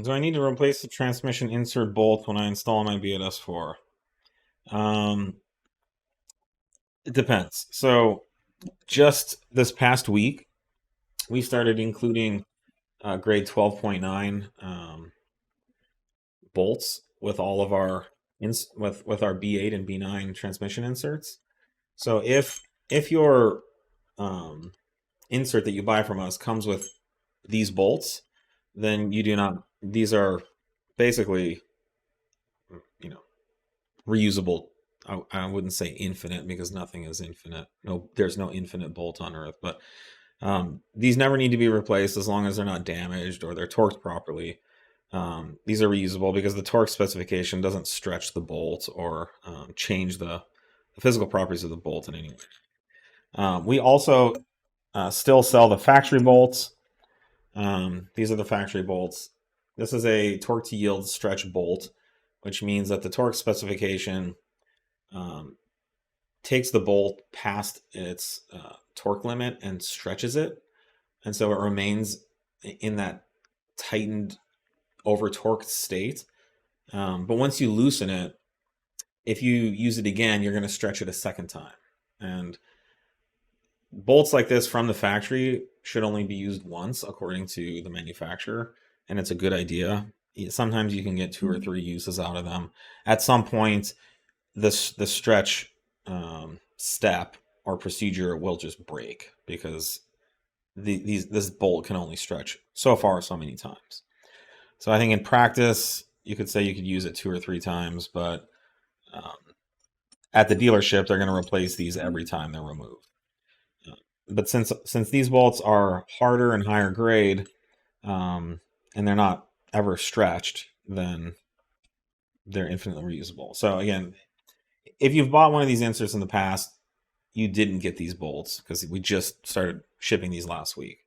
Do I need to replace the transmission insert bolt when I install my BLS4? Um, it depends. So just this past week, we started including grade 12.9 bolts with all of our with our B8 and B9 transmission inserts. So if your insert that you buy from us comes with these bolts, then you do not. These are basically, you know, reusable. I wouldn't say infinite because nothing is infinite. No, there's no infinite bolt on Earth. But these never need to be replaced as long as they're not damaged or they're torqued properly. These are reusable because the torque specification doesn't stretch the bolt or change the physical properties of the bolt in any way. We also still sell the factory bolts. These are the factory bolts. This is a torque to yield stretch bolt, which means that the torque specification takes the bolt past its torque limit and stretches it. And so it remains in that tightened, over torqued state. But once you loosen it, if you use it again, you're going to stretch it a second time. And bolts like this from the factory should only be used once, according to the manufacturer. And it's a good idea. Sometimes you can get 2 or 3 uses out of them. At some point, the stretch step or procedure will just break because this bolt can only stretch so far so many times. So I think in practice, you could say you could use it 2 or 3 times, but at the dealership, they're going to replace these every time they're removed. But since these bolts are harder and higher grade, and they're not ever stretched, then they're infinitely reusable. So again, if you've bought one of these inserts in the past, you didn't get these bolts because we just started shipping these last week.